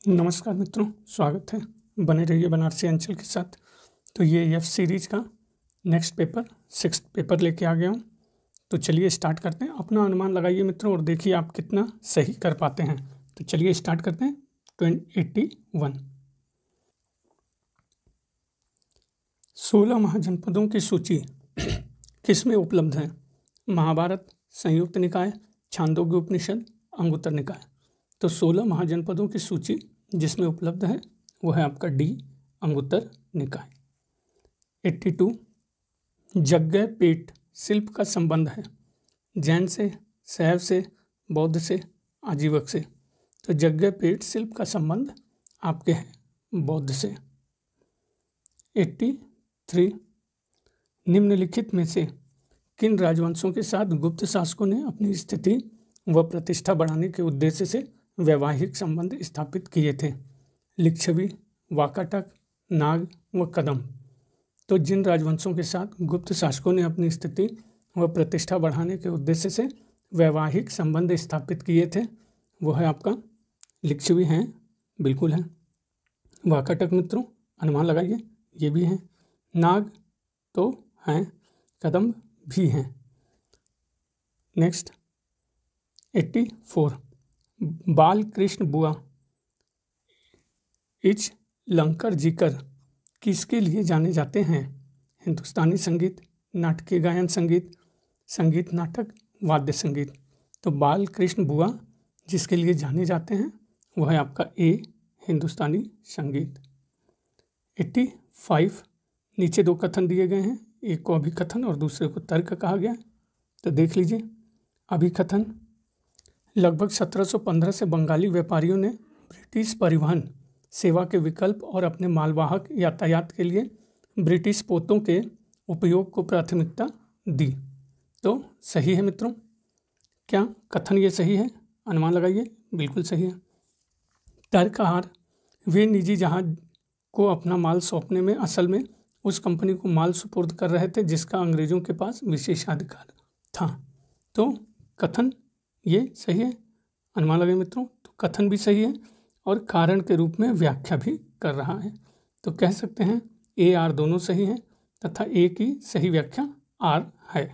नमस्कार मित्रों, स्वागत है। बने रहिए बनारसी अंचल के साथ। तो ये एफ सीरीज का नेक्स्ट पेपर 6th पेपर लेके आ गया हूँ। तो चलिए स्टार्ट करते हैं। अपना अनुमान लगाइए मित्रों और देखिए आप कितना सही कर पाते हैं। तो चलिए स्टार्ट करते हैं। 81 16 महाजनपदों की सूची किस में उपलब्ध है? महाभारत, संयुक्त निकाय, छांदोग्य उपनिषद, अंगुत्तर निकाय। तो 16 महाजनपदों की सूची जिसमें उपलब्ध है वो है आपका डी, अंगुत्तर निकाय। 82 यज्ञ पीठ शिल्प का संबंध है जैन से, शैव से, बौद्ध से, आजीवक से। तो यज्ञ पीठ शिल्प का संबंध आपके हैं बौद्ध से। 83 निम्नलिखित में से किन राजवंशों के साथ गुप्त शासकों ने अपनी स्थिति व प्रतिष्ठा बढ़ाने के उद्देश्य से वैवाहिक संबंध स्थापित किए थे? लिच्छवी, वाकाटक, नाग व कदम। तो जिन राजवंशों के साथ गुप्त शासकों ने अपनी स्थिति व प्रतिष्ठा बढ़ाने के उद्देश्य से वैवाहिक संबंध स्थापित किए थे वो है आपका लिच्छवी हैं, बिल्कुल है। वाकाटक मित्रों अनुमान लगाइए, ये भी हैं। नाग तो हैं, कदम भी हैं। नेक्स्ट 84 बाल कृष्ण बुआ इच लंकर जीकर किसके लिए जाने जाते हैं? हिंदुस्तानी संगीत, नाटकीय गायन संगीत, संगीत नाटक, वाद्य संगीत। तो बाल कृष्ण बुआ जिसके लिए जाने जाते हैं वह है आपका ए, हिंदुस्तानी संगीत। 85 नीचे दो कथन दिए गए हैं, एक को अभिकथन और दूसरे को तर्क कहा गया। तो देख लीजिए। अभिकथन, लगभग 1715 से बंगाली व्यापारियों ने ब्रिटिश परिवहन सेवा के विकल्प और अपने मालवाहक यातायात के लिए ब्रिटिश पोतों के उपयोग को प्राथमिकता दी। तो सही है मित्रों, क्या कथन ये सही है? अनुमान लगाइए, बिल्कुल सही है। तर्कहार, वे निजी जहाज को अपना माल सौंपने में असल में उस कंपनी को माल सुपुर्द कर रहे थे जिसका अंग्रेजों के पास विशेषाधिकार था। तो कथन ये सही है। अनुमान लगाइए मित्रों, तो कथन भी सही है और कारण के रूप में व्याख्या भी कर रहा है। तो कह सकते हैं ए आर दोनों सही हैं तथा ए की सही व्याख्या आर है।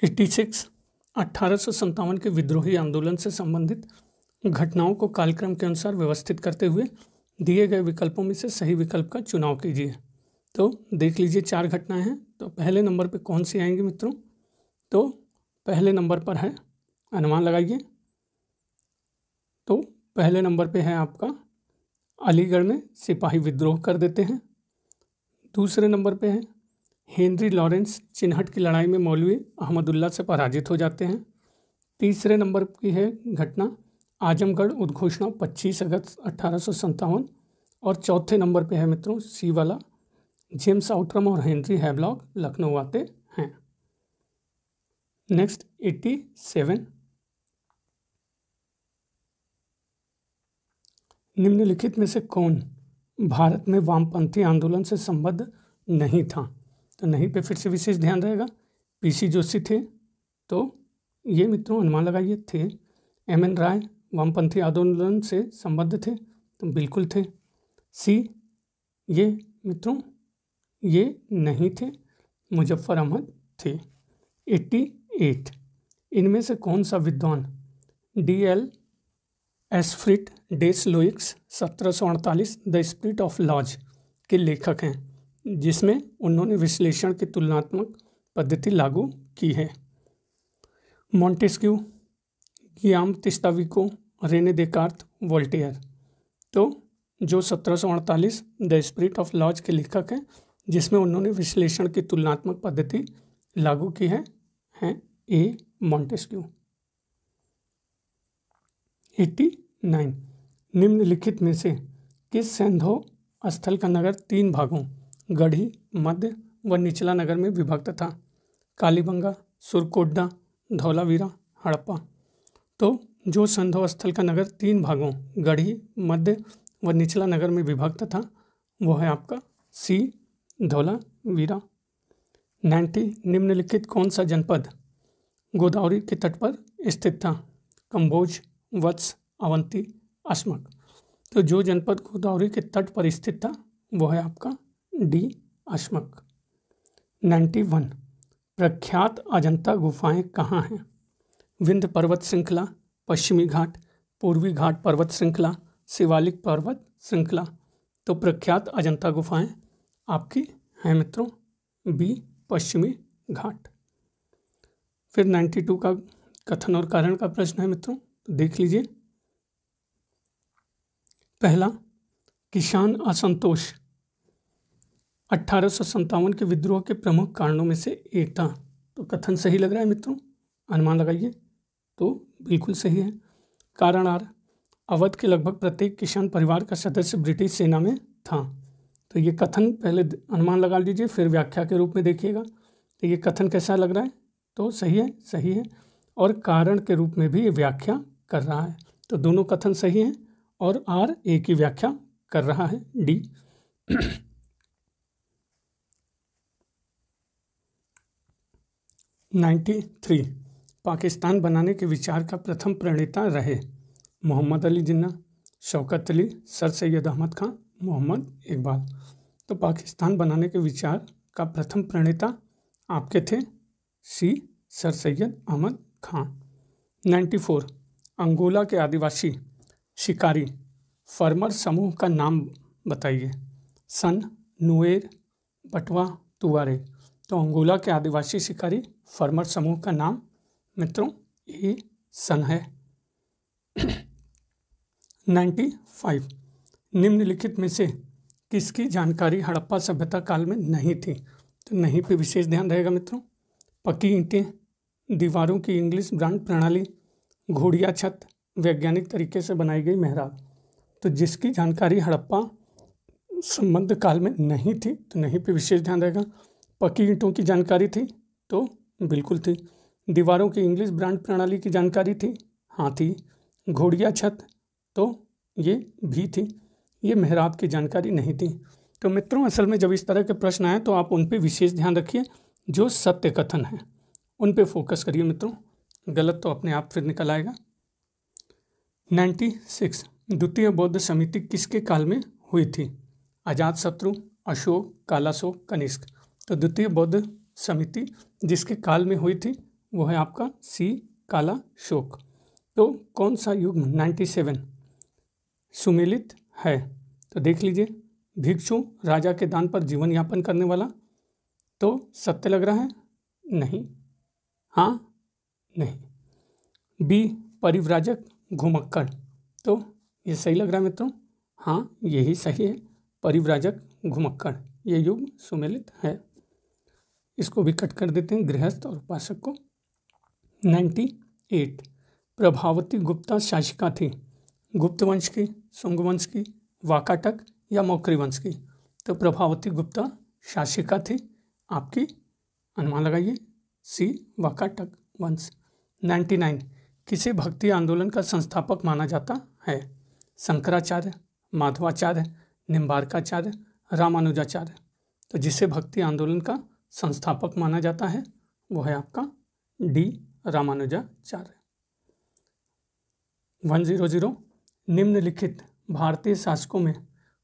86 1857 के विद्रोही आंदोलन से संबंधित घटनाओं को कालक्रम के अनुसार व्यवस्थित करते हुए दिए गए विकल्पों में से सही विकल्प का चुनाव कीजिए। तो देख लीजिए 4 घटनाएं हैं। तो पहले नंबर पे कौन सी आएंगी मित्रों? तो पहले नंबर पर है, अनुमान लगाइए। तो पहले नंबर पे है आपका अलीगढ़ में सिपाही विद्रोह कर देते हैं। दूसरे नंबर पे है हेनरी लॉरेंस चिन्हट की लड़ाई में मौलवी अहमदुल्ला से पराजित हो जाते हैं। तीसरे नंबर की है घटना आजमगढ़ उद्घोषणा 25 अगस्त 1857। और चौथे नंबर पे है मित्रों सी वाला, जेम्स आउटरम और हेनरी हैवलॉक लखनऊ आते हैं। नेक्स्ट 87 निम्नलिखित में से कौन भारत में वामपंथी आंदोलन से संबद्ध नहीं था? तो नहीं पे फिर से विशेष ध्यान रहेगा। पीसी जोशी थे, तो ये मित्रों अनुमान लगाइए थे। एम.एन. राय वामपंथी आंदोलन से संबद्ध थे, तो बिल्कुल थे। सी ये मित्रों ये नहीं थे, मुजफ्फर अहमद थे। 88 इनमें से कौन सा विद्वान डी.एल. एस्फ्रिट डेस लोइक्स 1748 द स्पिरिट ऑफ लॉज के लेखक हैं जिसमें उन्होंने विश्लेषण की तुलनात्मक पद्धति लागू की है? मॉन्टेस्क्यू, गियाम तिस्ताविको, रेने देकार्त, वोल्टेयर। तो जो 1748 द स्पिरिट ऑफ लॉज के लेखक हैं जिसमें उन्होंने विश्लेषण की तुलनात्मक पद्धति लागू की है ए, मॉन्टेस्क्यू। 89 निम्नलिखित में से किस सैंधव स्थल का नगर 3 भागों गढ़ी, मध्य व निचला नगर में विभक्त था? कालीबंगा, सुरकोड्डा, धौलावीरा, हड़प्पा। तो जो सैंधव स्थल का नगर 3 भागों गढ़ी, मध्य व निचला नगर में विभक्त था वो है आपका सी, धौलावीरा। 90 निम्नलिखित कौन सा जनपद गोदावरी के तट पर स्थित था? कंबोज, वत्स, अवंती, अस्मक। तो जो जनपद गोदावरी के तट पर स्थित था वो है आपका डी, अस्मक। 91, प्रख्यात अजंता गुफाएं कहाँ हैं? विंध्य पर्वत श्रृंखला, पश्चिमी घाट, पूर्वी घाट पर्वत श्रृंखला, शिवालिक पर्वत श्रृंखला। तो प्रख्यात अजंता गुफाएं आपकी हैं मित्रों बी, पश्चिमी घाट। फिर 92 का कथन और कारण का प्रश्न है मित्रों, तो देख लीजिए। पहला, किसान असंतोष 1857 के विद्रोह के प्रमुख कारणों में से एक था। तो कथन सही लग रहा है मित्रों, अनुमान लगाइए। तो बिल्कुल सही है। कारण आर, अवध के लगभग प्रत्येक किसान परिवार का सदस्य ब्रिटिश सेना में था। तो ये कथन पहले अनुमान लगा लीजिए, फिर व्याख्या के रूप में देखिएगा। तो ये कथन कैसा लग रहा है? तो सही है, सही है। और कारण के रूप में भी ये व्याख्या कर रहा है। तो दोनों कथन सही हैं और आर ए की व्याख्या कर रहा है, डी। 93, पाकिस्तान बनाने के विचार का प्रथम प्रणेता रहे? मोहम्मद अली जिन्ना, शौकत अली, सर सैयद अहमद खान, मोहम्मद इकबाल। तो पाकिस्तान बनाने के विचार का प्रथम प्रणेता आपके थे सी, सर सैयद अहमद खान। 94, अंगोला के आदिवासी शिकारी फर्मर समूह का नाम बताइए? सन, नुएर, बटवा, तुआरे। तो अंगोला के आदिवासी शिकारी फर्मर समूह का नाम मित्रों ये सन है। 95, निम्नलिखित में से किसकी जानकारी हड़प्पा सभ्यता काल में नहीं थी? तो नहीं पे विशेष ध्यान रहेगा मित्रों। पक्की ईंटें, दीवारों की इंग्लिश ब्रांड प्रणाली, घोड़िया छत, वैज्ञानिक तरीके से बनाई गई मेहराब। तो जिसकी जानकारी हड़प्पा संबंध काल में नहीं थी तो नहीं पे विशेष ध्यान रहेगा। पक्की ईंटों की जानकारी थी तो बिल्कुल थी। दीवारों की इंग्लिश ब्रांड प्रणाली की जानकारी थी, हाँ थी। घोड़िया छत तो ये भी थी। ये मेहराब की जानकारी नहीं थी। तो मित्रों असल में जब इस तरह के प्रश्न आए तो आप उन पे विशेष ध्यान रखिए, जो सत्य कथन है उन पे फोकस करिए मित्रों, गलत तो अपने आप फिर निकल आएगा। 96, द्वितीय बौद्ध समिति किसके काल में हुई थी? अजातशत्रु, अशोक, कालाशोक, कनिष्क। तो द्वितीय बौद्ध समिति जिसके काल में हुई थी वो है आपका सी, कालाशोक। तो कौन सा युग 97 सुमेलित है? तो देख लीजिए, भिक्षु राजा के दान पर जीवन यापन करने वाला। तो सत्य लग रहा है? नहीं, हाँ, नहीं। बी, परिव्राजक घुमक्कड़। तो ये सही लग रहा है मित्रों, हाँ यही सही है, परिव्राजक घुमक्कड़ ये युग सुमेलित है। इसको भी कट कर देते हैं, गृहस्थ और उपासक को। 98, प्रभावती गुप्ता शासिका थी? गुप्त वंश की, शुंग वंश की, वाकाटक या मौर्य वंश की? तो प्रभावती गुप्ता शासिका थी आपकी, अनुमान लगाइए, सी, वाकाटक वंश। 99, किसे भक्ति आंदोलन का संस्थापक माना जाता है? शंकराचार्य, माधवाचार्य, निम्बार्काचार्य, रामानुजाचार्य। तो जिसे भक्ति आंदोलन का संस्थापक माना जाता है वो है आपका डी, रामानुजाचार्य। 100, निम्नलिखित भारतीय शासकों में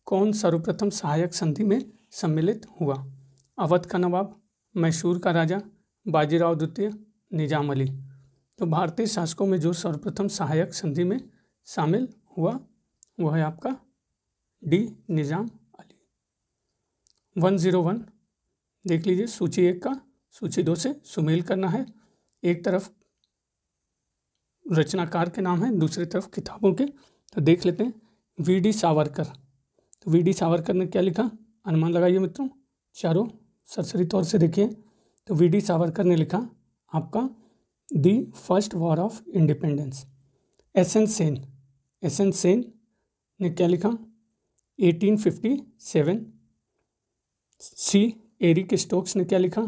कौन सर्वप्रथम सहायक संधि में सम्मिलित हुआ? अवध का नवाब, मैसूर का राजा, बाजीराव द्वितीय, निजाम अली। तो भारतीय शासकों में जो सर्वप्रथम सहायक संधि में शामिल हुआ वो है आपका डी, निजाम अली। 101, देख लीजिए, सूची 1 का सूची 2 से सुमेल करना है। एक तरफ रचनाकार के नाम है, दूसरी तरफ किताबों के। तो देख लेते हैं, वी.डी. सावरकर। तो वी.डी. सावरकर ने क्या लिखा? अनुमान लगाइए मित्रों, चारों सरसरी तौर से देखिए। तो वी.डी. सावरकर ने लिखा आपका the first war of independence. SN. Sen ने क्या लिखा? 1857। सी, एरिक स्टोक्स ने क्या लिखा?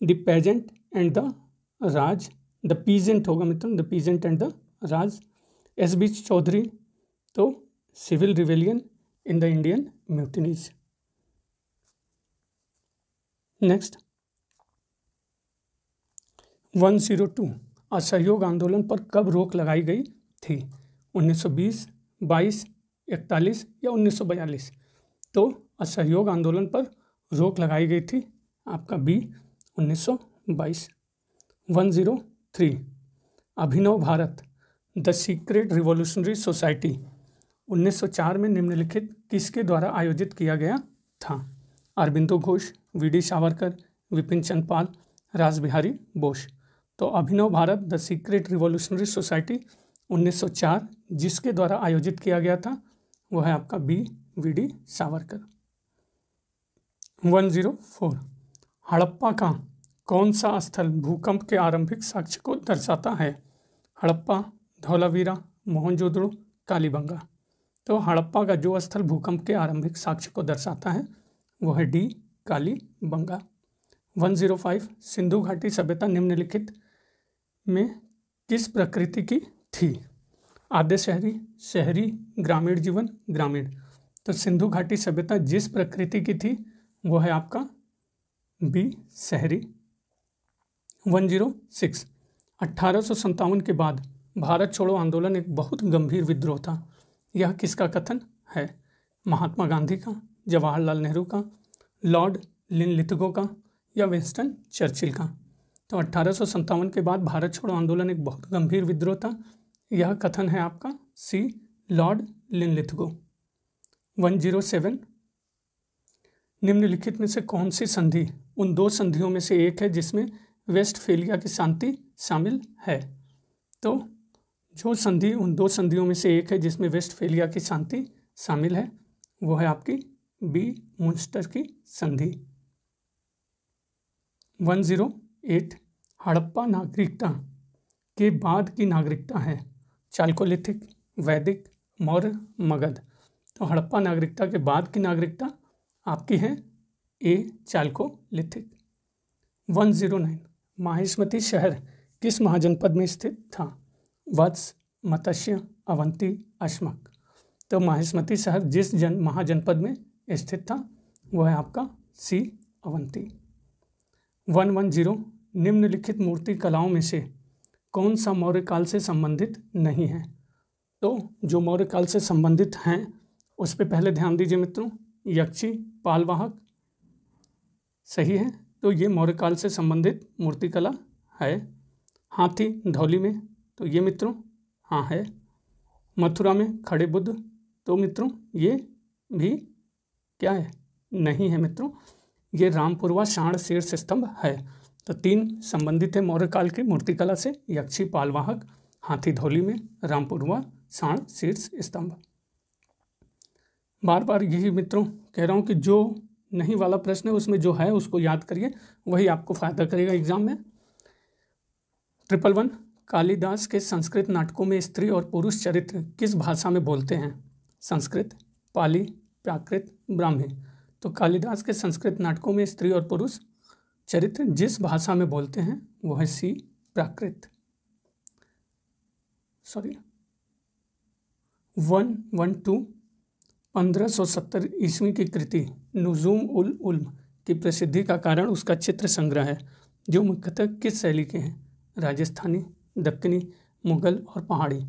The peasant and the Raj, the peasant होगा मित्रों, the peasant and the Raj. S B. Chaudhuri तो civil rebellion in the Indian mutinies. Next 102, असहयोग आंदोलन पर कब रोक लगाई गई थी? 1920, 22, 41 या 1942? तो असहयोग आंदोलन पर रोक लगाई गई थी आपका B 1922। 103 Abhinav Bharat the secret revolutionary society 1904 में निम्नलिखित किसके द्वारा आयोजित किया गया था? अरबिंदो घोष, वी.डी. सावरकर, विपिन चंद्र पाल, रासबिहारी बोस। तो Abhinav Bharat the secret revolutionary society 1904 जिसके द्वारा आयोजित किया गया था वो है आपका बी वी.डी. सावरकर। 104 हड़प्पा का कौन सा स्थल भूकंप के आरंभिक साक्ष्य को दर्शाता है? हड़प्पा, धौलावीरा, मोहनजोदड़ो, कालीबंगा। तो हड़प्पा का जो स्थल भूकंप के आरंभिक साक्ष्य को दर्शाता है वो है डी कालीबंगा। 105 सिंधु घाटी सभ्यता निम्नलिखित में किस प्रकृति की थी? आद्य शहरी, शहरी, ग्रामीण जीवन, ग्रामीण। तो सिंधु घाटी सभ्यता जिस प्रकृति की थी वो है आपका बी शहरी। 106 1857 के बाद भारत छोड़ो आंदोलन एक बहुत गंभीर विद्रोह था। यह किसका कथन है? महात्मा गांधी का, जवाहरलाल नेहरू का, लॉर्ड लिनलिथगो का या विंस्टन चर्चिल का? तो 1857 के बाद भारत छोड़ो आंदोलन एक बहुत गंभीर विद्रोह था। यह कथन है आपका सी लॉर्ड लिनलिथगो। 107 निम्नलिखित में से कौन सी संधि उन दो संधियों में से एक है जिसमें वेस्टफेलिया की शांति शामिल है? तो जो संधि उन दो संधियों में से एक है जिसमें वेस्टफेलिया की शांति शामिल है वो है आपकी बी मुंस्टर की संधि। 108 हड़प्पा नागरिकता के बाद की नागरिकता है? चालकोलिथिक, वैदिक, मौर्य, मगध। तो हड़प्पा नागरिकता के बाद की नागरिकता आपकी है ए चालकोलिथिक। 109 माहिष्मती शहर किस महाजनपद में स्थित था? वत्स, मत्स्य, अवंती, अश्मक। तो माहिष्मती शहर जिस महाजनपद में स्थित था वो है आपका सी अवंती। 110 निम्नलिखित मूर्ति कलाओं में से कौन सा मौर्य काल से संबंधित नहीं है? तो जो मौर्य काल से संबंधित हैं उस पर पहले ध्यान दीजिए मित्रों। यक्षी, पालवाहक सही है, तो ये मौर्य काल से संबंधित मूर्तिकला है। हाथी धौली में, तो ये मित्रों हाँ है। मथुरा में खड़े बुद्ध, तो मित्रों ये भी क्या है? नहीं है मित्रों, ये रामपुरवा साण शीर्ष स्तंभ है। तो तीन संबंधित है मौर्य काल की मूर्तिकला से, यक्षी, पालवाहक, हाथी धौली में, रामपुरवा साण शीर्ष स्तंभ। बार बार यही मित्रों कह रहा हूँ कि जो नहीं वाला प्रश्न है उसमें जो है उसको याद करिए, वही आपको फायदा करेगा एग्जाम में। 111 कालिदास के संस्कृत नाटकों में स्त्री और पुरुष चरित्र किस भाषा में बोलते हैं? संस्कृत, पाली, प्राकृत, ब्राह्मी। तो कालिदास के संस्कृत नाटकों में स्त्री और पुरुष चरित्र जिस भाषा में बोलते हैं वो है सी प्राकृत। 112 1570 ईस्वी की कृति नुजूम उल उल्म की प्रसिद्धि का कारण उसका चित्र संग्रह है जो मुख्यतः किस शैली के हैं? राजस्थानी, दक्कनी, मुगल और पहाड़ी।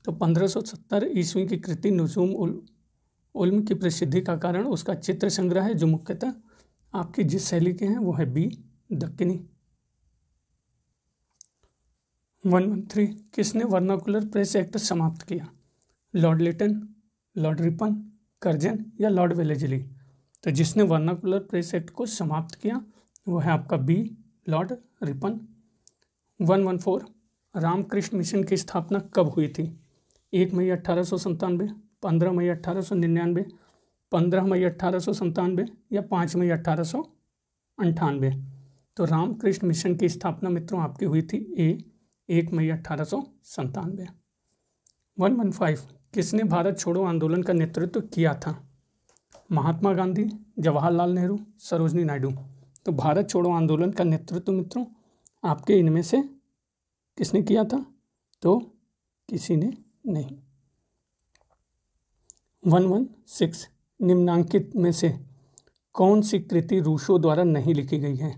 तो 1570 ईस्वी की कृति नुजूम उल उल्म की प्रसिद्धि का कारण उसका चित्र संग्रह है जो मुख्यतः आपकी जिस शैली के हैं वो है बी दक्कनी। 113 किसने वर्नाकुलर प्रेस एक्ट समाप्त किया? Lord Lytton, Lord Ripon, Curzon या लॉर्ड वेलेस्ली। तो जिसने वर्नाकुलर प्रेस एक्ट को समाप्त किया वो है आपका B Lord Ripon. 114 Ramakrishna Mission की स्थापना कब हुई थी? 1 मई 1897, 15 मई 1899, 15 मई 1897 या 5 मई 1898। तो रामकृष्ण मिशन की स्थापना मित्रों आपकी हुई थी ए 1 मई 1897। 115 किसने भारत छोड़ो आंदोलन का नेतृत्व किया था? महात्मा गांधी, जवाहरलाल नेहरू, सरोजनी नायडू। तो भारत छोड़ो आंदोलन का नेतृत्व मित्रों आपके इनमें से किसने किया था? तो किसी ने नहीं। 116 निम्नांकित में से कौन सी कृति रूसो द्वारा नहीं लिखी गई है?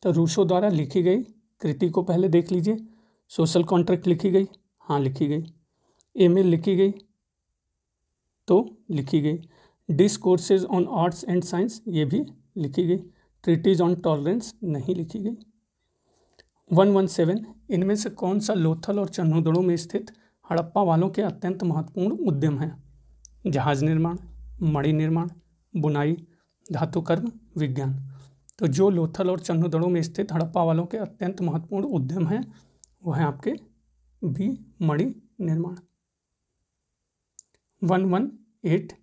तो रूसो द्वारा लिखी गई कृति को पहले देख लीजिए। सोशल कॉन्ट्रैक्ट लिखी गई, हाँ लिखी गई। ईमेल लिखी गई, तो लिखी गई। Discourses on arts and science, ये भी लिखी गई। ट्रीटीज ऑन टॉलरेंस नहीं लिखी गई। 117, इनमें से कौन सा लोथल और चन्हुदड़ों में स्थित हड़प्पा वालों के अत्यंत महत्वपूर्ण उद्यम है? जहाज निर्माण, मणि निर्माण, बुनाई, धातुकर्म, विज्ञान। तो जो लोथल और चन्हुदड़ों में स्थित हड़प्पा वालों के अत्यंत महत्वपूर्ण उद्यम है वो है आपके बी, मणि निर्माण। 118,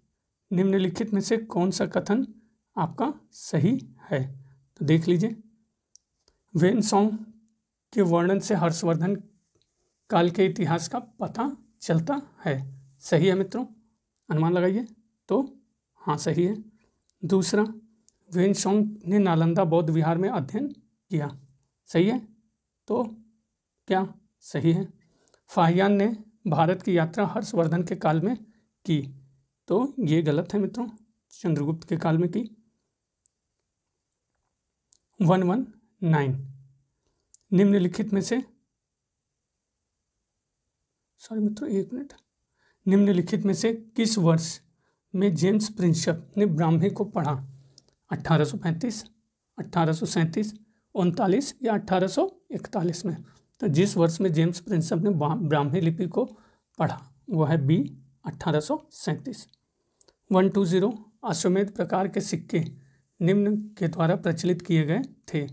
निम्नलिखित में से कौन सा कथन आपका सही है? तो देख लीजिए, वेनसॉन्ग के वर्णन से हर्षवर्धन काल के इतिहास का पता चलता है। सही है मित्रों, अनुमान लगाइए। तो हाँ सही है। दूसरा, वेनसॉन्ग ने नालंदा बौद्ध विहार में अध्ययन किया। सही है, तो क्या सही है। फाहियान ने भारत की यात्रा हर्षवर्धन के काल में की। तो ये गलत है मित्रों, चंद्रगुप्त के काल में की। 119, निम्नलिखित में से निम्नलिखित में से किस वर्ष में जेम्स प्रिंसप ने ब्राह्मी को पढ़ा? 1835, 1837, 39 या 1841 में? तो जिस वर्ष में जेम्स प्रिंसप ने ब्राह्मी लिपि को पढ़ा वो है बी, 1837। 120, अश्वमेध प्रकार के सिक्के निम्न के द्वारा प्रचलित किए गए थे?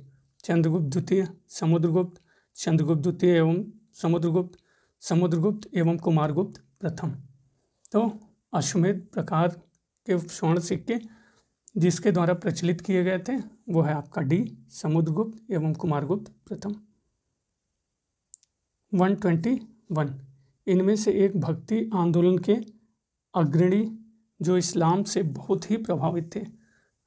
चंद्रगुप्त द्वितीय, समुद्रगुप्त, चंद्रगुप्त द्वितीय एवं समुद्रगुप्त, समुद्रगुप्त एवं कुमारगुप्त प्रथम। तो अश्वमेध प्रकार के स्वर्ण सिक्के जिसके द्वारा प्रचलित किए गए थे वो है आपका डी, समुद्रगुप्त एवं कुमारगुप्त प्रथम। 121, इनमें से एक भक्ति आंदोलन के अग्रणी जो इस्लाम से बहुत ही प्रभावित थे?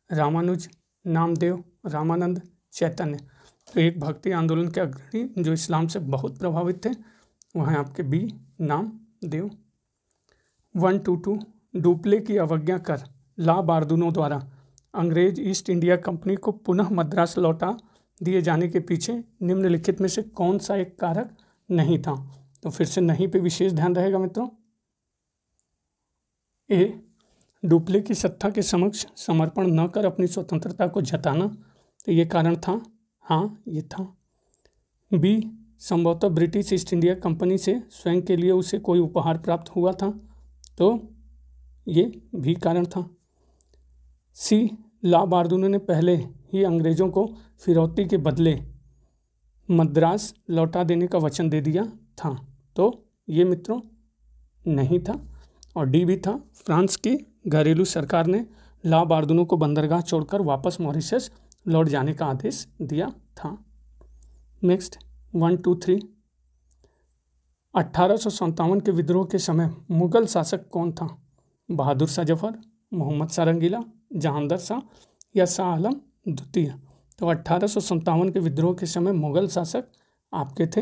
रामानुज, नामदेव, रामानंद, चैतन्य। तो एक भक्ति आंदोलन के अग्रणी जो इस्लाम से बहुत प्रभावित थे वह हैं आपके बी, नामदेव। 122, डुप्ले की अवज्ञा कर ला बारदूनों द्वारा अंग्रेज ईस्ट इंडिया कंपनी को पुनः मद्रास लौटा दिए जाने के पीछे निम्नलिखित में से कौन सा एक कारक नहीं था? तो फिर से नहीं पे विशेष ध्यान रहेगा मित्रों। ए, डुप्ले की सत्ता के समक्ष समर्पण न कर अपनी स्वतंत्रता को जताना, तो ये कारण था? हाँ ये था। बी, संभवतः ब्रिटिश ईस्ट इंडिया कंपनी से स्वयं के लिए उसे कोई उपहार प्राप्त हुआ था, तो ये भी कारण था। सी, ला बारदूनों ने पहले ही अंग्रेजों को फिरौती के बदले मद्रास लौटा देने का वचन दे दिया था, तो ये मित्रों नहीं था। और डी भी था, फ्रांस की घरेलू सरकार ने ला बारदूनों को बंदरगाह छोड़कर वापस मॉरिशस लौट जाने का आदेश दिया था। नेक्स्ट 123, 1857 के विद्रोह के समय मुगल शासक कौन था? बहादुर शाह जफर, मोहम्मद शाह रंगीला, जहांगीर शाह या शाह आलम द्वितीय? तो 1857 के विद्रोह के समय मुगल शासक आपके थे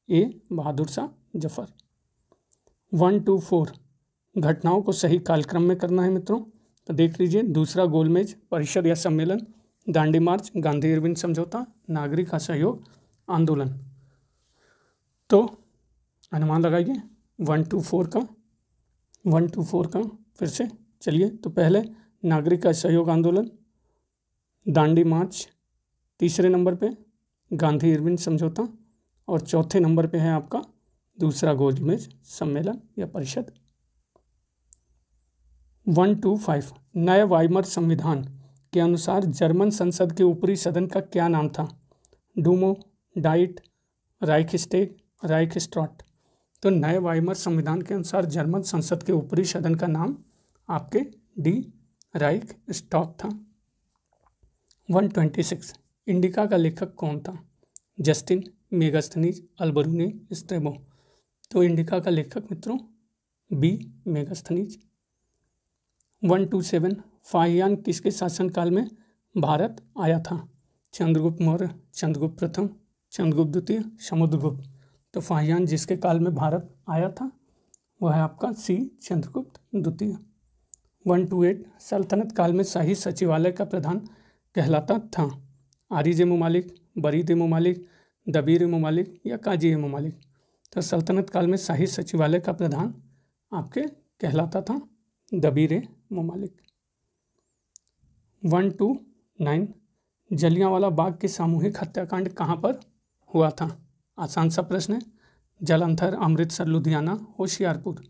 ए, बहादुर शाह जफर। 124, घटनाओं को सही कालक्रम में करना है मित्रों। तो देख लीजिए, दूसरा गोलमेज परिषद या सम्मेलन, दांडी मार्च, गांधी इरविन समझौता, नागरिक असहयोग आंदोलन। तो अनुमान लगाइए 124 का फिर से चलिए। तो पहले नागरिक असहयोग आंदोलन, दांडी मार्च, तीसरे नंबर पे गांधी इरविन समझौता और चौथे नंबर पे है आपका दूसरा गोलमेज सम्मेलन या परिषद। 125, नए वाइमर संविधान के अनुसार जर्मन संसद के ऊपरी सदन का क्या नाम था? Duomo, diet, राइखस्टेग, राइखस्ट्रॉट। तो नए वाइमर संविधान के अनुसार जर्मन संसद के ऊपरी सदन का नाम आपके डी, राइखस्टॉग था। 126, इंडिका का लेखक कौन था? Justin, Megasthenes, Alberuni, Strabo. तो इंडिका का लेखक मित्रों बी, मेगास्थनीज। 127, फाहियान किसके शासनकाल में भारत आया था? चंद्रगुप्त मौर्य, चंद्रगुप्त प्रथम, चंद्रगुप्त द्वितीय, समुद्रगुप्त। तो फाहियान जिसके काल में भारत आया था वह है आपका सी, चंद्रगुप्त द्वितीय। 128, सल्तनत काल में शाही सचिवालय का प्रधान कहलाता था? आरिज ए ममालिक, बरीद ए ममालिक, दबीर ए ममालिक या काजी ए ममालिक। तो सल्तनत काल में शाही सचिवालय का प्रधान आपके कहलाता था दबीर-ए-ममालिक। 129 जलियांवाला बाग के सामूहिक हत्याकांड कहाँ पर हुआ था? आसान सा प्रश्न है। जालंधर, अमृतसर, लुधियाना, होशियारपुर।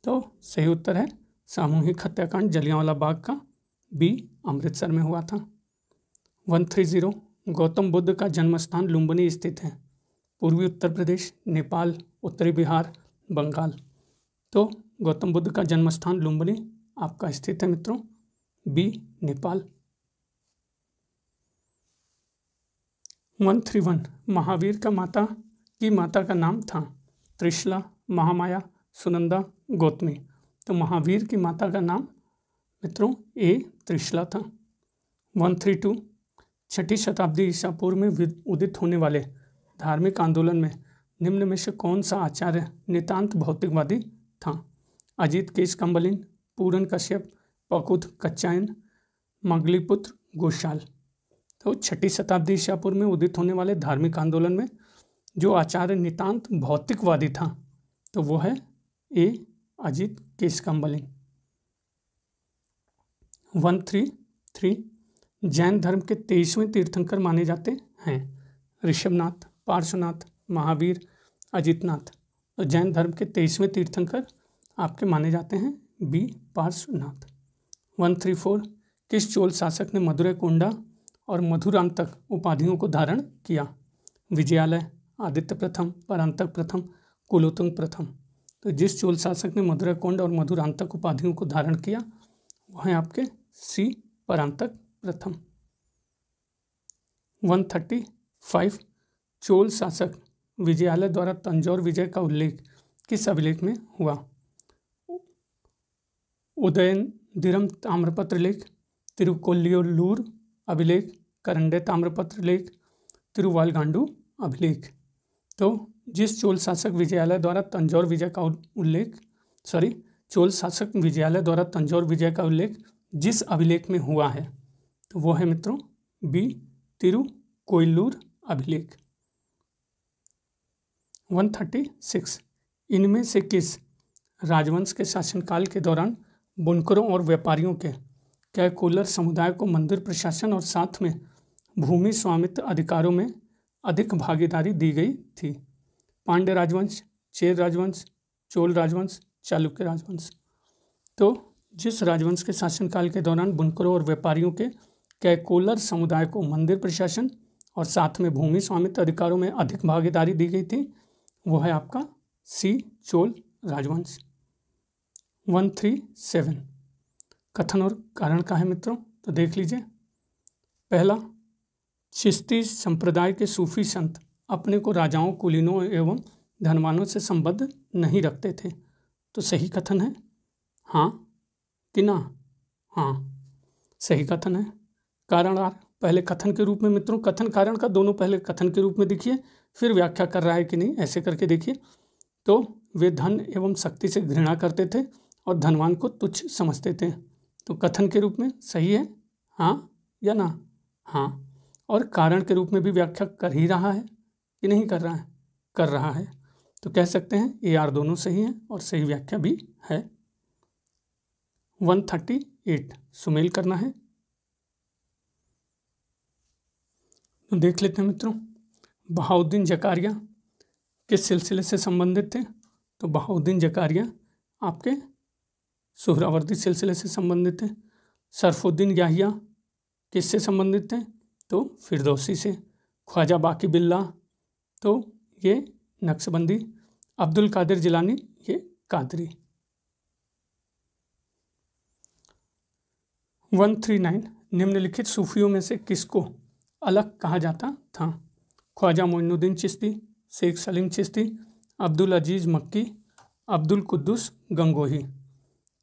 तो सही उत्तर है सामूहिक हत्याकांड जलियांवाला बाग का बी अमृतसर में हुआ था। 130 गौतम बुद्ध का जन्म स्थान लुम्बिनी स्थित है। पूर्वी उत्तर प्रदेश, नेपाल, उत्तरी बिहार, बंगाल। तो गौतम बुद्ध का जन्म स्थान लुम्बिनी आपका स्थित है मित्रों, बी नेपाल। 131 महावीर का माता का नाम था त्रिशला, महामाया, सुनंदा, गौतमी। तो महावीर की माता का नाम मित्रों ए त्रिशला था। 132 छठी शताब्दी ईसा पूर्व में उदित होने वाले धार्मिक आंदोलन में निम्न में से कौन सा आचार्य नितांत भौतिकवादी था? अजित केशकम्बलिन, पूरन कश्यप, पकुथ कच्चायन, मगलीपुत्र गोशाल। तो छठी शताब्दी ईसा पूर्व में उदित होने वाले धार्मिक आंदोलन में जो आचार्य नितांत भौतिकवादी था तो वो है ए अजित केशकम्बलिन। 133 जैन धर्म के 23वें तीर्थंकर माने जाते हैं ऋषभनाथ, पार्श्वनाथ, महावीर, अजितनाथ। तो जैन धर्म के 23वें तीर्थंकर आपके माने जाते हैं बी पार्श्वनाथ। 134 किस चोल शासक ने मदुरै कोंडा और मधुरांतक उपाधियों को धारण किया? विजयालय, आदित्य प्रथम, परांतक प्रथम, कुलोत्तुंग प्रथम। तो जिस चोल शासक ने मदुरै कोंड और मधुरांतक उपाधियों को धारण किया वह है आपके सी परांतक प्रथम। 135 चोल शासक विजयालय द्वारा तंजौर विजय का उल्लेख किस अभिलेख में हुआ? उदयनदिरम ताम्रपत्र लेख, तिरुकोल्लूर अभिलेख, करंडे ताम्रपत्र लेख, तिरुवालगांडू अभिलेख। तो जिस चोल शासक विजयालय द्वारा तंजौर विजय का उल्लेख चोल शासक विजयालय द्वारा तंजौर विजय का उल्लेख जिस अभिलेख में हुआ है तो वो है मित्रों बी तिरुकोल्लूर अभिलेख। 136 इनमें से किस राजवंश के शासनकाल के दौरान बुनकरों और व्यापारियों के कैकोलर समुदाय को मंदिर प्रशासन और साथ में भूमि स्वामित्व अधिकारों में अधिक भागीदारी दी गई थी? पांड्य राजवंश, चेर राजवंश, चोल राजवंश, चालुक्य राजवंश। तो जिस राजवंश के शासनकाल के दौरान बुनकरों और व्यापारियों के कैकोलर समुदाय को मंदिर प्रशासन और साथ में भूमि स्वामित्व अधिकारों में अधिक भागीदारी दी गई थी वो है आपका सी चोल राजवंश। 137 कथन और कारण का है मित्रों, तो देख लीजिए। पहला, चिश्ती संप्रदाय के सूफी संत अपने को राजाओं, कुलीनों एवं धनवानों से संबद्ध नहीं रखते थे। तो सही कथन है हाँ कि ना? हाँ सही कथन है। कारण आर पहले कथन के रूप में मित्रों, कथन कारण का दोनों पहले कथन के रूप में देखिए फिर व्याख्या कर रहा है कि नहीं, ऐसे करके देखिए। तो वे धन एवं शक्ति से घृणा करते थे और धनवान को तुच्छ समझते थे। तो कथन के रूप में सही है हाँ या ना? हाँ। और कारण के रूप में भी व्याख्या कर ही रहा है कि नहीं कर रहा है? कर रहा है। तो कह सकते हैं ए आर दोनों सही हैं और सही व्याख्या भी है। 138 सुमेल करना है। तो देख लेते हैं मित्रों, बहाउद्दीन जकारिया किस सिलसिले से संबंधित थे? तो बहाउद्दीन जकारिया आपके सुहरावर्दी सिलसिले से संबंधित थे। सरफुद्दीन याहिया किससे संबंधित थे? तो फिरदौसी से। ख्वाजा बाकी बिल्ला तो ये नक्शबंदी। अब्दुल कादिर जिलानी ये कादरी। 139 निम्नलिखित सूफियों में से किसको अलग कहा जाता था? ख्वाजा मोइनुद्दीन चिश्ती, शेख सलीम चिश्ती, अब्दुल अजीज़ मक्की, अब्दुल कुद्दूस गंगोही।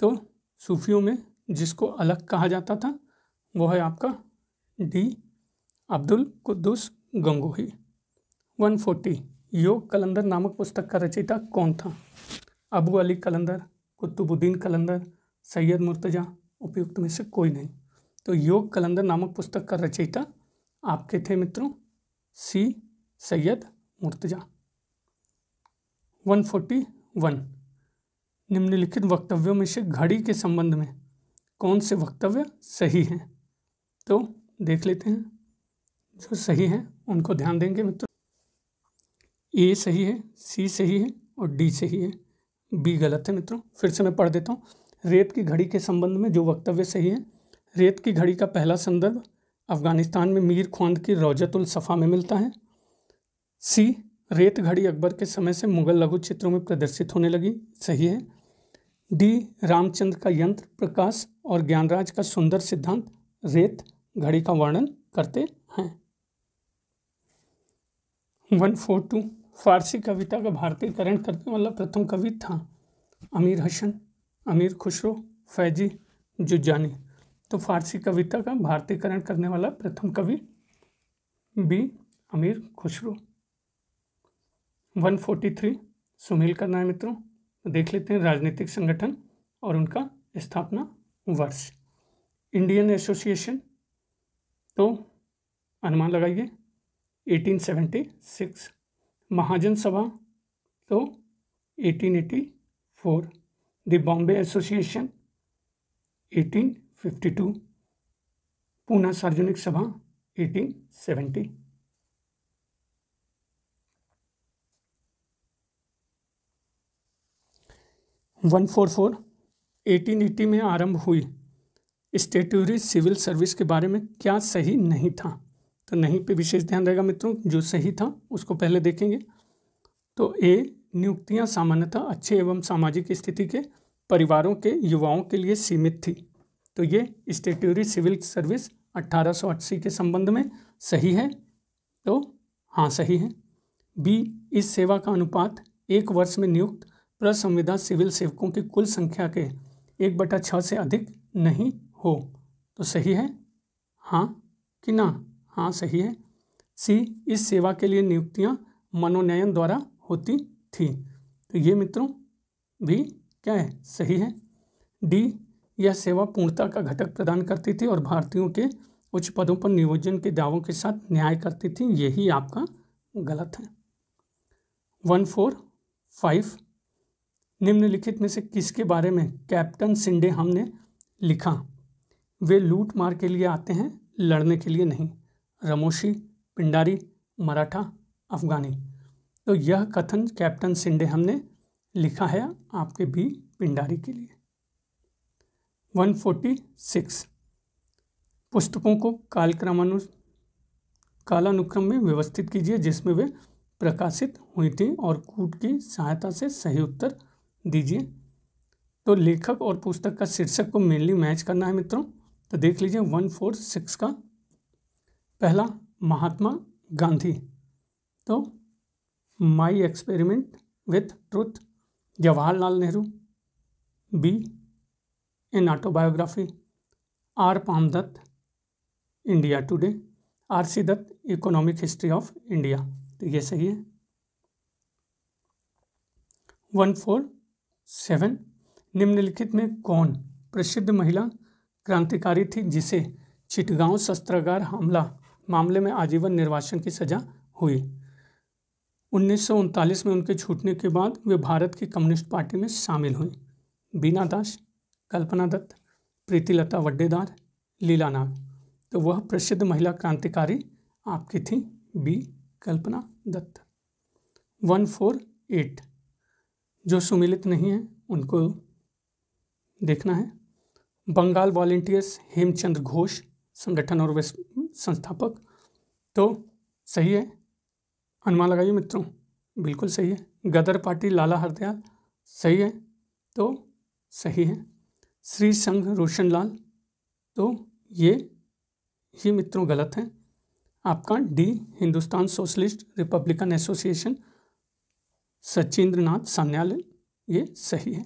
तो सूफियों में जिसको अलग कहा जाता था वो है आपका डी अब्दुल कुद्दूस गंगोही। 140 योग कलंदर नामक पुस्तक का रचयिता कौन था? अबू अली कलंदर, कुतुबुद्दीन कलंदर, सैयद मुर्तजा, उपयुक्त में से कोई नहीं। तो योग कलंदर नामक पुस्तक का रचयिता आपके थे मित्रों सी सैयद मुर्तजा। 141, निम्नलिखित वक्तव्यों में से घड़ी के संबंध में कौन से वक्तव्य सही हैं? तो देख लेते हैं, जो सही है उनको ध्यान देंगे मित्रों। ए सही है, सी सही है और डी सही है, बी गलत है मित्रों। फिर से मैं पढ़ देता हूँ। रेत की घड़ी के संबंध में जो वक्तव्य सही है, रेत की घड़ी का पहला संदर्भ अफगानिस्तान में मीर ख्वांद की रौजतुल सफ़ा में मिलता है। सी, रेत घड़ी अकबर के समय से मुगल लघु चित्रों में प्रदर्शित होने लगी, सही है। डी, रामचंद्र का यंत्र प्रकाश और ज्ञानराज का सुंदर सिद्धांत रेत घड़ी का वर्णन करते हैं। 142, फारसी कविता का भारतीयकरण करने वाला प्रथम कवि था अमीर हसन, अमीर खुसरो, फैजी जुज्जानी। तो फारसी कविता का भारतीयकरण करने वाला प्रथम कवि बी अमीर खुसरो। 143, सुमेल करना है मित्रों। देख लेते हैं राजनीतिक संगठन और उनका स्थापना वर्ष। इंडियन एसोसिएशन, तो अनुमान लगाइए 1876। महाजन सभा, तो 1884। The Bombay association 1852। पूना सार्वजनिक सभा 1870। 144, 1880 में आरंभ हुई स्टैट्यूटरी सिविल सर्विस के बारे में क्या सही नहीं था? तो नहीं पे विशेष ध्यान रहेगा मित्रों। जो सही था उसको पहले देखेंगे। तो ए, नियुक्तियां सामान्यतः अच्छे एवं सामाजिक स्थिति के परिवारों के युवाओं के लिए सीमित थी। तो ये स्टैट्यूटरी सिविल सर्विस 1880 के संबंध में सही है, तो हाँ सही है। बी, इस सेवा का अनुपात 1 वर्ष में नियुक्त प्रसंविदा सिविल सेवकों की कुल संख्या के 1/6 से अधिक नहीं हो। तो सही है, हाँ कि ना? हाँ सही है। सी, इस सेवा के लिए नियुक्तियां मनोनयन द्वारा होती थी। तो ये मित्रों भी क्या है? सही है। डी, यह सेवा पूर्णता का घटक प्रदान करती थी और भारतीयों के उच्च पदों पर नियोजन के दावों के साथ न्याय करती थी। यही आपका गलत है। 145, निम्नलिखित में से किसके बारे में कैप्टन सिंडेहम ने लिखा? वे लूट मार के लिए आते हैं, लड़ने के लिए नहीं। रमोशी, पिंडारी, मराठा, अफगानी। तो यह कथन कैप्टन सिंडेहम ने लिखा है आपके बी पिंडारी के लिए। 146, पुस्तकों को कालानुक्रम में व्यवस्थित कीजिए जिसमें वे प्रकाशित हुई थी और कूट की सहायता से सही उत्तर दीजिए। तो लेखक और पुस्तक का शीर्षक को मेनली मैच करना है मित्रों। तो देख लीजिए 146 का पहला महात्मा गांधी, तो my experiment with truth. Jawaharlal Nehru, B an autobiography. Are पामदत्त, India today. R C Dutt, economic history of India. तो ये सही है। 147, निम्नलिखित में कौन प्रसिद्ध महिला क्रांतिकारी थी जिसे चिटगांव शस्त्रागार हमला मामले में आजीवन निर्वासन की सजा हुई? 1939 में उनके छूटने के बाद वे भारत की कम्युनिस्ट पार्टी में शामिल हुई। बीना दास, कल्पना दत्त, प्रीतिलता वड्डेदार, लीला नाग। तो वह प्रसिद्ध महिला क्रांतिकारी आपकी थी बी कल्पना दत्त। 148, जो सुमिलित नहीं है उनको देखना है। बंगाल वॉलेंटियर्स हेमचंद्र घोष, संगठन और संस्थापक। तो सही है, अनुमान लगाइए मित्रों। बिल्कुल सही है। गदर पार्टी लाला हरदयाल, सही है, तो सही है। श्री संघ रोशनलाल, तो ये मित्रों गलत है। आपका D Hindustan socialist republican association Sachindra Nath Sanyal, ये सही है।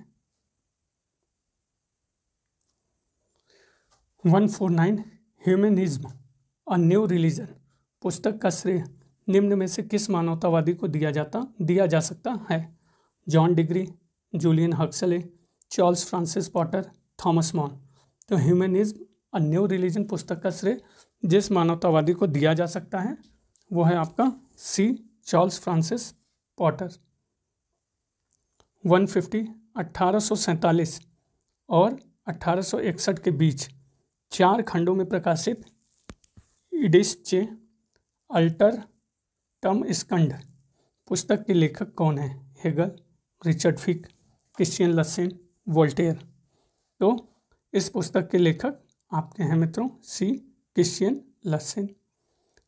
149, ह्यूमनिज्म अ न्यू रिलीजन पुस्तक का श्रेय निम्न में से किस मानवतावादी को दिया जा सकता है? जॉन डिग्री, Julian Huxley, Charles Francis Potter, Thomas Mann. तो ह्यूमनिज्म अ न्यू रिलीजन पुस्तक का श्रेय जिस मानवतावादी को दिया जा सकता है वो है आपका सी चार्ल्स फ्रांसिस पॉटर। 150 1847 और 1861 के बीच 4 खंडों में प्रकाशित इडिसचे अल्टर टम स्कंड पुस्तक के लेखक कौन है? Hegel, Richard Fick, Christian Lassen, Voltaire. तो इस पुस्तक के लेखक आपके हैं मित्रों सी क्रिश्चियन लसेन।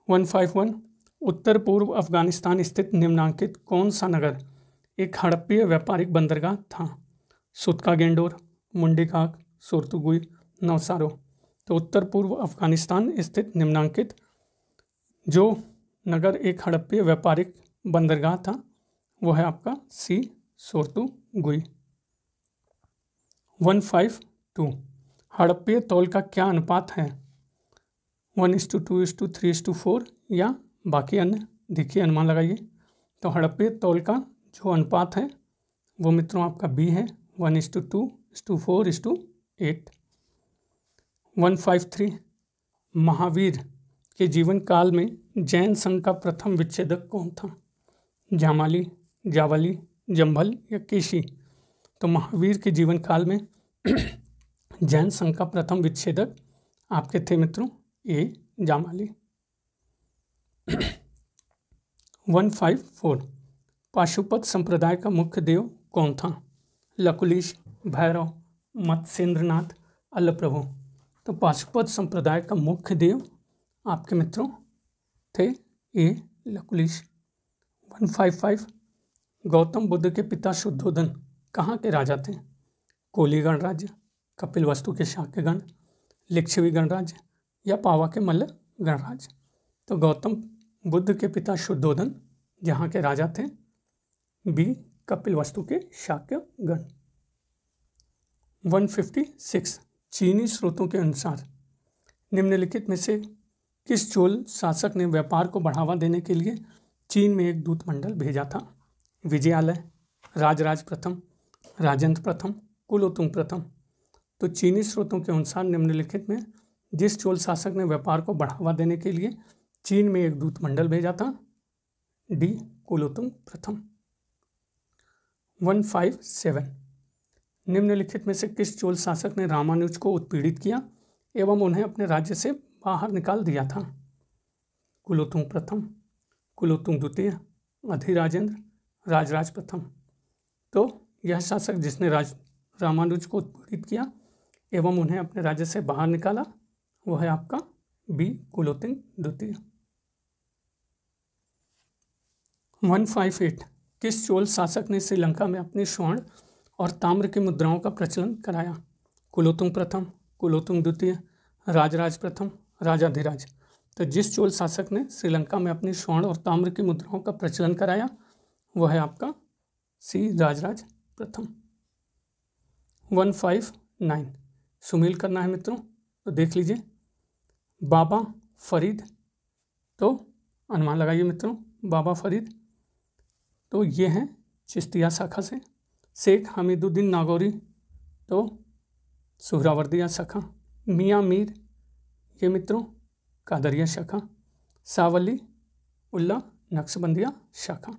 151 उत्तर पूर्व अफगानिस्तान स्थित निम्नांकित कौन सा नगर एक हड़प्पीय व्यापारिक बंदरगाह था? सुतका गेंडोर, मुंडीकाक, सोर्तुगुई, नवसारो। तो उत्तर पूर्व अफगानिस्तान स्थित निम्नांकित जो नगर एक हड़प्पीय व्यापारिक बंदरगाह था वो है आपका सी सोर्तुगुई। 152 हड़प्पीय तौल का क्या अनुपात है? 1:2, 3:4 या बाकी अन्य? देखिए अनुमान लगाइए। तो हड़प्पीय तौल का जो अनुपात है वो मित्रों आपका बी है, 1:2:4:8। 153 महावीर के जीवन काल में जैन संघ का प्रथम विच्छेदक कौन था? जामाली, जावली, जंभल या केशी। तो महावीर के जीवन काल में जैन संघ का प्रथम विच्छेदक आपके थे मित्रों ए जामाली। 154 पाशुपत संप्रदाय का मुख्य देव कौन था? लकुलिश, भैरव, मत्स्येंद्रनाथ, अल्लप्रभु। तो पाशुपत संप्रदाय का मुख्य देव आपके मित्रों थे ए लकुलिश। 155 गौतम बुद्ध के पिता शुद्धोधन कहाँ के राजा थे? कोली गणराज्य, कपिलवस्तु के शाक्य गण, लिच्छवी गणराज्य या पावा के मल्ल गणराज्य। तो गौतम बुद्ध के पिता शुद्धोधन जहाँ के राजा थे बी कपिलवस्तु के शाक्य गण। 156 चीनी स्रोतों के अनुसार निम्नलिखित में से किस चोल शासक ने व्यापार को बढ़ावा देने के लिए चीन में एक दूत मंडल भेजा था? विजयालय, राजराज प्रथम, राजेंद्र प्रथम, कुलोत्तुंग प्रथम। तो चीनी स्रोतों के अनुसार निम्नलिखित में जिस चोल शासक ने व्यापार को बढ़ावा देने के लिए चीन में एक दूत मंडल भेजा था डी कुलोत्तुंग प्रथम। 157 निम्नलिखित में से किस चोल शासक ने रामानुज को उत्पीड़ित किया एवं उन्हें अपने राज्य से बाहर निकाल दिया था? कुलोत्तुंग प्रथम, कुलोत्तुंग द्वितीय, अधिराजेंद्र, राजराज प्रथम। तो यह शासक जिसने रामानुज को उत्पीड़ित किया एवं उन्हें अपने राज्य से बाहर निकाला वो है आपका बी कुलोत्तुंग द्वितीय। 158 किस चोल शासक ने श्रीलंका में अपनी स्वर्ण और ताम्र की मुद्राओं का प्रचलन कराया? कुलोत्तुंग प्रथम, कुलोत्तुंग द्वितीय, राजराज प्रथम, राजाधिराज। तो जिस चोल शासक ने श्रीलंका में अपनी स्वर्ण और ताम्र की मुद्राओं का प्रचलन कराया वह है आपका सी राजराज प्रथम। 159 सुमेल करना है मित्रों तो देख लीजिए। बाबा फरीद, तो अनुमान लगाइए मित्रों। बाबा फरीद तो ये हैं चिश्तिया शाखा से। शेख हमीदुद्दीन नागौरी तो सुहरावर्दिया शाखा। मियाँ मीर ये मित्रों कादरिया शाखा। शाह वली उल्ला नक्शबंदिया शाखा।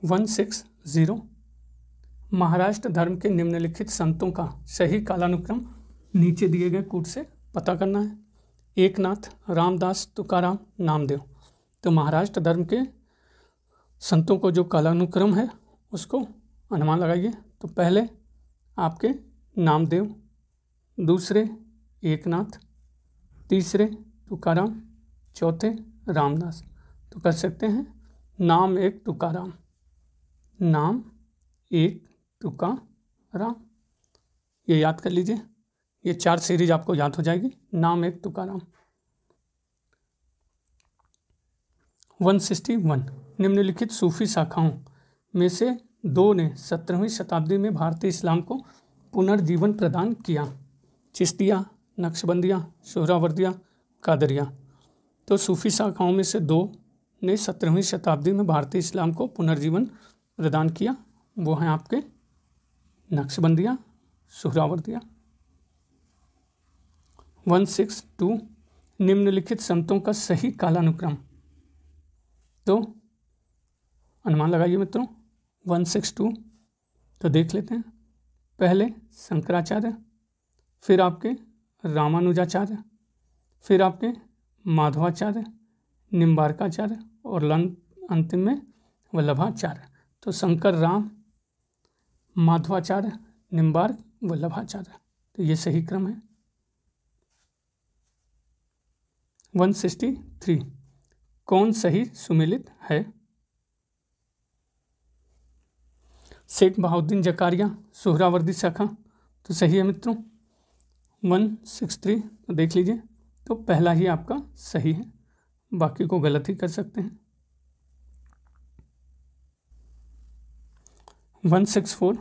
160 महाराष्ट्र धर्म के निम्नलिखित संतों का सही कालानुक्रम नीचे दिए गए कूट से पता करना है। एकनाथ, रामदास, तुकाराम, नामदेव। तो महाराष्ट्र धर्म के संतों को जो कालानुक्रम है उसको अनुमान लगाइए। तो पहले आपके नामदेव, दूसरे एकनाथ, तीसरे तुकाराम, चौथे रामदास। तो कर सकते हैं नाम एक तुकाराम, नाम एक तुकाराम, ये याद कर लीजिए। ये 4 सीरीज आपको याद हो जाएगी। नाम एक तुकाराम। 161 निम्नलिखित सूफी शाखाओं में से 2 ने 17वीं शताब्दी में भारतीय इस्लाम को पुनर्जीवन प्रदान किया? चिश्तिया, नक्शबंदिया, सोहरावर्दिया, कादरिया। तो सूफी शाखाओं में से 2 ने 17वीं शताब्दी में भारतीय इस्लाम को पुनर्जीवन प्रदान किया, वो हैं आपके नक्शबंदिया, सोहरावर्दिया। 162 निम्नलिखित संतों का सही कालानुक्रम। तो अनुमान लगाइए मित्रों। 162। तो देख लेते हैं। पहले शंकराचार्य, फिर आपके रामानुजाचार्य, फिर आपके माधवाचार्य, निम्बार्काचार्य और अंतिम में वल्लभाचार्य। तो शंकर, राम, माधवाचार्य, निम्बार्क, वल्लभाचार्य। तो ये सही क्रम है। 163। कौन सही सुमेलित है? शेख बहाउद्दीन जकारिया, सोहरावर्दी शाखा। तो सही है मित्रों। 163। तो देख लीजिए। तो पहला ही आपका सही है, बाकी को गलत ही कर सकते हैं। 164।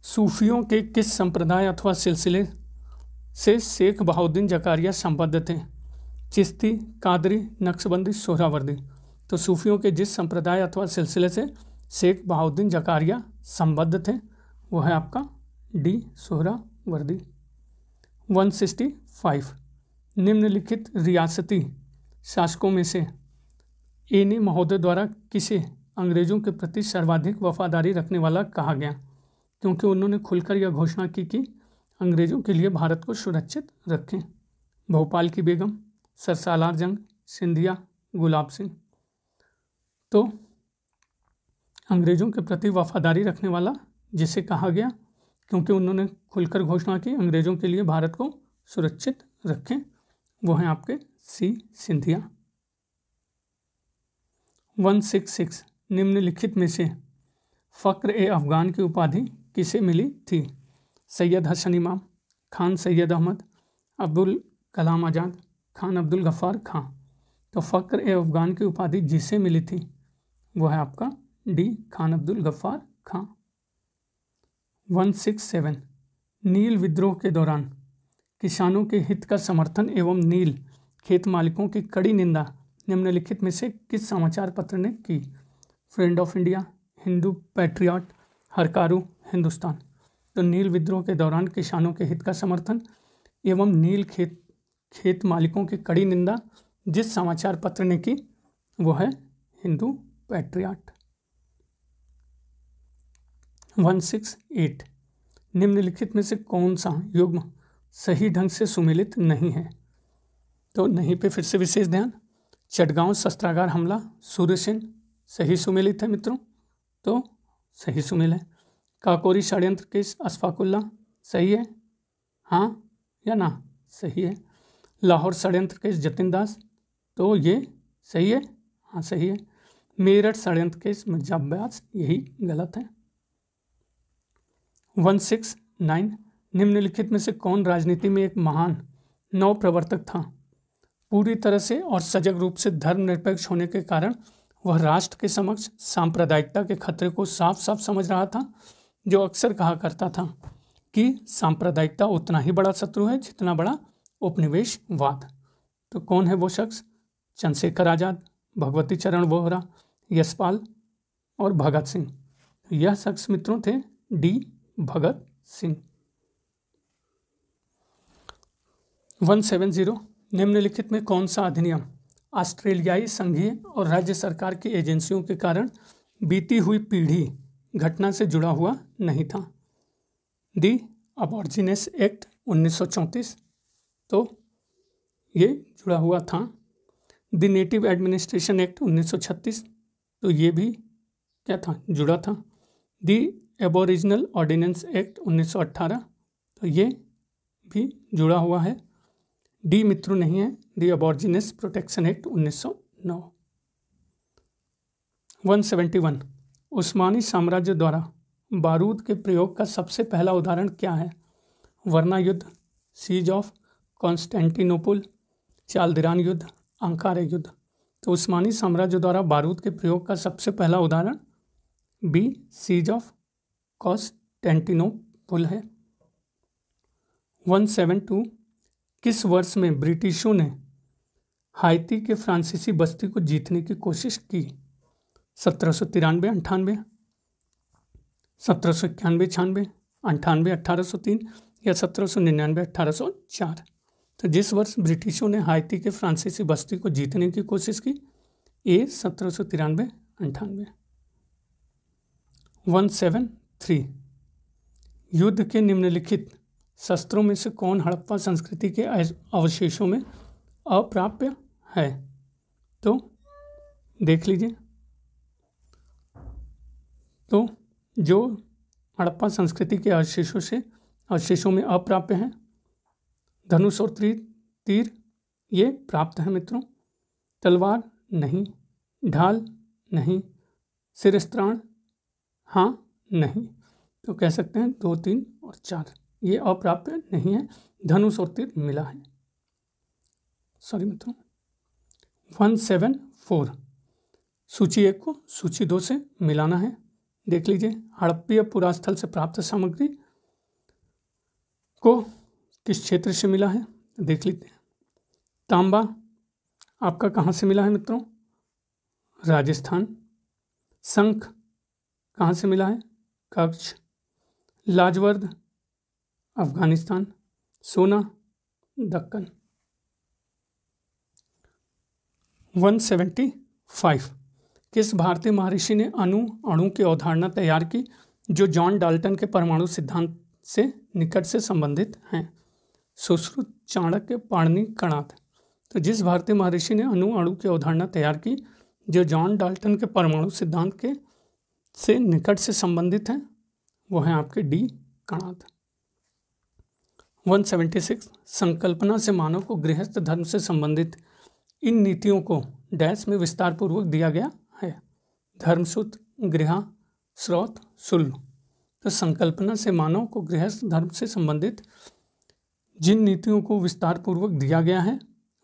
सूफियों के किस संप्रदाय अथवा सिलसिले से शेख बहाउद्दीन जकारिया संबद्ध थे? चिश्ती, कादरी, नक्शबंदी, सोहरावर्दी। तो सूफियों के जिस संप्रदाय अथवा सिलसिले से शेख बहाउद्दीन जकारिया संबद्ध थे वो है आपका डी, सोहरावर्दी। 165। निम्नलिखित रियासती शासकों में से एनी महोदय द्वारा किसे अंग्रेजों के प्रति सर्वाधिक वफादारी रखने वाला कहा गया, क्योंकि उन्होंने खुलकर यह घोषणा की कि अंग्रेजों के लिए भारत को सुरक्षित रखें? भोपाल की बेगम, सर सालार जंग, सिंधिया, गुलाब सिंह। तो अंग्रेजों के प्रति वफादारी रखने वाला जिसे कहा गया क्योंकि उन्होंने खुलकर घोषणा की अंग्रेजों के लिए भारत को सुरक्षित रखें, वो हैं आपके सी, सिंधिया। 166। निम्नलिखित में से फ़क्र ए अफ़गान की उपाधि किसे मिली थी? सैयद हसन इमाम, खान सैयद अहमद, अब्दुल कलाम आज़ाद, खान अब्दुल गफ़ार खां। तो फ़क्र ए अफ़गान की उपाधि जिसे मिली थी वो है आपका डी, खान अब्दुल गफ़ार खां। 167। नील विद्रोह के दौरान किसानों के हित का समर्थन एवं नील खेत मालिकों की कड़ी निंदा निम्नलिखित में से किस समाचार पत्र ने की? Friend of India, Hindu Patriot, Hurkaru, Hindustan. तो नील विद्रोह के दौरान किसानों के हित का समर्थन एवं नील खेत मालिकों की कड़ी निंदा जिस समाचार पत्र ने की वो है हिंदू पैट्रियट। 168। निम्नलिखित में से कौन सा युग्म सही ढंग से सुमेलित नहीं है? तो नहीं पे फिर से विशेष ध्यान। चटगांव शस्त्रागार हमला, सूर्यसेन, सही सुमेलित है मित्रों, तो सही सुमेल है। काकोरी षड्यंत्र केस, अशफाकुल्ला, सही है, हाँ या ना? सही है। लाहौर षड्यंत्र केस, जतिन दास, तो ये सही है, हाँ सही है। मेरठ षड्यंत्र केस, मिर्जा अब्बास, यही गलत है। 169। निम्नलिखित में से कौन राजनीति में एक महान नव प्रवर्तक था? पूरी तरह से और सजग रूप से धर्मनिरपेक्ष होने के कारण वह राष्ट्र के समक्ष सांप्रदायिकता के खतरे को साफ साफ समझ रहा था, जो अक्सर कहा करता था कि सांप्रदायिकता उतना ही बड़ा शत्रु है जितना बड़ा उपनिवेशवाद। तो कौन है वो शख्स? चंद्रशेखर आज़ाद, भगवती चरण वोहरा, यशपाल और भगत सिंह। यह शख्स मित्रों थे डी, भगत सिंह। 170। निम्नलिखित में कौन सा अधिनियम ऑस्ट्रेलियाई संघीय और राज्य सरकार की एजेंसियों के कारण बीती हुई पीढ़ी घटना से जुड़ा हुआ नहीं था? दी अबॉर्जिनस एक्ट 1934, तो ये जुड़ा हुआ था। द नेटिव एडमिनिस्ट्रेशन एक्ट 1936, तो ये भी क्या था? जुड़ा था। दी एबोरिजिनल ऑर्डिनेंस एक्ट 1918, तो ये भी जुड़ा हुआ है। डी मित्रों नहीं है, दी अबॉर्जिनस प्रोटेक्शन एक्ट 1909। 171। उस्मानी साम्राज्य द्वारा बारूद के प्रयोग का सबसे पहला उदाहरण क्या है? वर्ना युद्ध, सीज ऑफ कॉन्स्टेंटिनोपल, चालदिरान युद्ध, अंकारा युद्ध। तो उस्मानी साम्राज्य द्वारा बारूद के प्रयोग का सबसे पहला उदाहरण बी, सीज ऑफ कॉन्स्टेंटिनोपल है। 172। किस वर्ष में ब्रिटिशों ने हाइती के फ्रांसीसी बस्ती को जीतने की कोशिश की? 1793-98, 1791-96, 98-1803 या 1799-1804। तो जिस वर्ष ब्रिटिशों ने हाइती के फ्रांसीसी बस्ती को जीतने की कोशिश की, ए 1793-98। 173 युद्ध के निम्नलिखित शस्त्रों में से कौन हड़प्पा संस्कृति के अवशेषों में अप्राप्य है? तो देख लीजिए, तो जो हड़प्पा संस्कृति के अवशेषों में अप्राप्य हैं, धनुष और तीर ये प्राप्त है मित्रों, तलवार नहीं, ढाल नहीं, शिरस्त्राण हाँ नहीं, तो कह सकते हैं 2, 3 और 4 ये अप्राप्य नहीं है, धनुष और तीर मिला है। सॉरी मित्रों। 174 सूची 1 को सूची 2 से मिलाना है। देख लीजिए, हड़प्पीय पुरास्थल से प्राप्त सामग्री को किस क्षेत्र से मिला है, देख लीजिए। तांबा आपका कहाँ से मिला है मित्रों? राजस्थान। शंख कहाँ से मिला है? कच्छ। लाजवर्द अफगानिस्तान। सोना दक्कन। 175 किस भारतीय महर्षि ने अणु की अवधारणा तैयार की जो जॉन डाल्टन के परमाणु सिद्धांत से निकट से संबंधित हैं? सुश्रुत, चाणक्य, पाणिनि, कणाद। तो जिस भारतीय महर्षि ने अणु की अवधारणा तैयार की जो जॉन डाल्टन के परमाणु सिद्धांत के से निकट से संबंधित हैं, वो हैं आपके डी, कणाद। 176 संकल्पना से मानव को गृहस्थ धर्म से संबंधित इन नीतियों को डैश में विस्तार पूर्वक दिया गया है। धर्मसूत्र, गृहा, स्रोत, शुल्ब। तो संकल्पना से मानव को गृहस्थ धर्म से संबंधित जिन नीतियों को विस्तार पूर्वक दिया गया है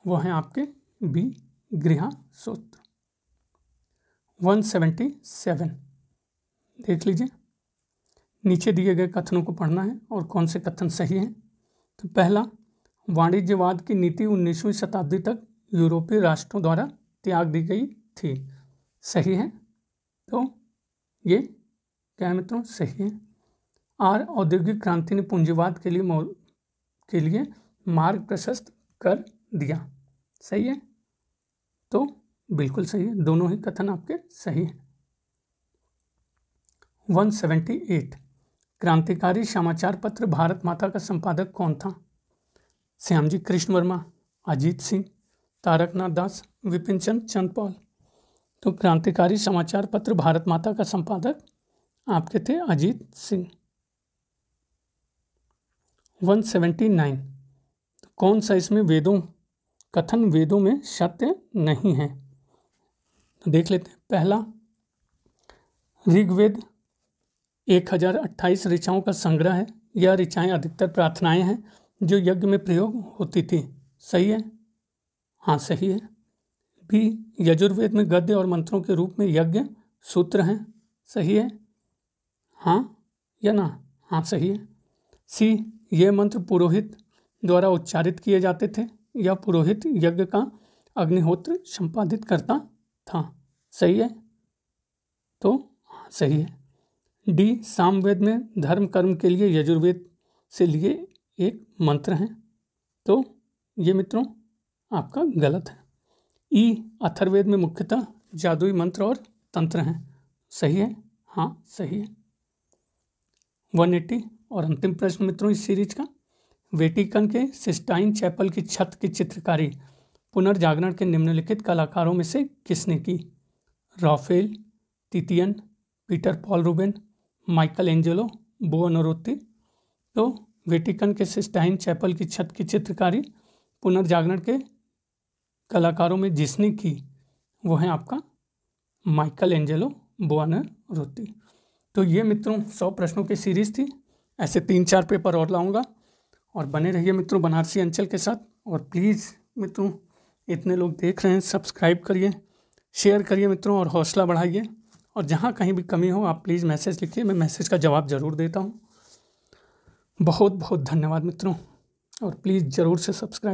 वो हैं आपके बी, गृहा सूत्र। 177 देख लीजिए, नीचे दिए गए कथनों को पढ़ना है और कौन से कथन सही हैं। तो पहला, वाणिज्यवाद की नीति 19वीं शताब्दी तक यूरोपीय राष्ट्रों द्वारा त्याग दी गई थी, सही है। तो ये क्या है मित्रों? सही है। आर, औद्योगिक क्रांति ने पूंजीवाद के लिए मार्ग प्रशस्त कर दिया, सही है। तो बिल्कुल सही है, दोनों ही कथन आपके सही हैं। 178 क्रांतिकारी समाचार पत्र भारत माता का संपादक कौन था? श्यामजी कृष्ण वर्मा, अजीत सिंह, तारकनाथ दास, विपिन चंद्र पाल। तो क्रांतिकारी समाचार पत्र भारत माता का संपादक आपके थे अजीत सिंह। 179 कौन सा इसमें कथन वेदों में सत्य नहीं है? तो देख लेते हैं। पहला, ऋग्वेद 1028 ऋचाओं का संग्रह है। यह ऋचाएं अधिकतर प्रार्थनाएं हैं जो यज्ञ में प्रयोग होती थी, सही है। हाँ सही है। बी, यजुर्वेद में गद्य और मंत्रों के रूप में यज्ञ सूत्र हैं, सही है। हाँ या ना? हाँ सही है। सी, ये मंत्र पुरोहित द्वारा उच्चारित किए जाते थे। यह पुरोहित यज्ञ का अग्निहोत्र संपादित करता था, सही है। तो हाँ सही है। डी, सामवेद में धर्म कर्म के लिए यजुर्वेद से लिए एक मंत्र हैं, तो ये मित्रों आपका गलत है। ई, अथर्ववेद में मुख्यतः जादुई मंत्र और तंत्र हैं, सही है। हाँ सही है। 180 और अंतिम प्रश्न मित्रों इस सीरीज का, वेटिकन के सिस्टाइन चैपल की छत की चित्रकारी पुनर्जागरण के निम्नलिखित कलाकारों में से किसने की? Raphael, Titian, Peter Paul Ruben, Michelangelo, Buonarroti. तो वेटिकन के सिस्टाइन चैपल की छत की चित्रकारी पुनर्जागरण के कलाकारों में जिसने की वो है आपका माइकल एंजेलो बुओनरोत्ती। तो ये मित्रों 100 प्रश्नों की सीरीज़ थी। ऐसे 3-4 पेपर और लाऊंगा और बने रहिए मित्रों बनारसी अंचल के साथ। और प्लीज़ मित्रों, इतने लोग देख रहे हैं, सब्सक्राइब करिए, शेयर करिए मित्रों और हौसला बढ़ाइए। और जहाँ कहीं भी कमी हो आप प्लीज़ मैसेज लिखिए, मैं मैसेज का जवाब ज़रूर देता हूँ। बहुत बहुत धन्यवाद मित्रों, और प्लीज़ ज़रूर से सब्सक्राइब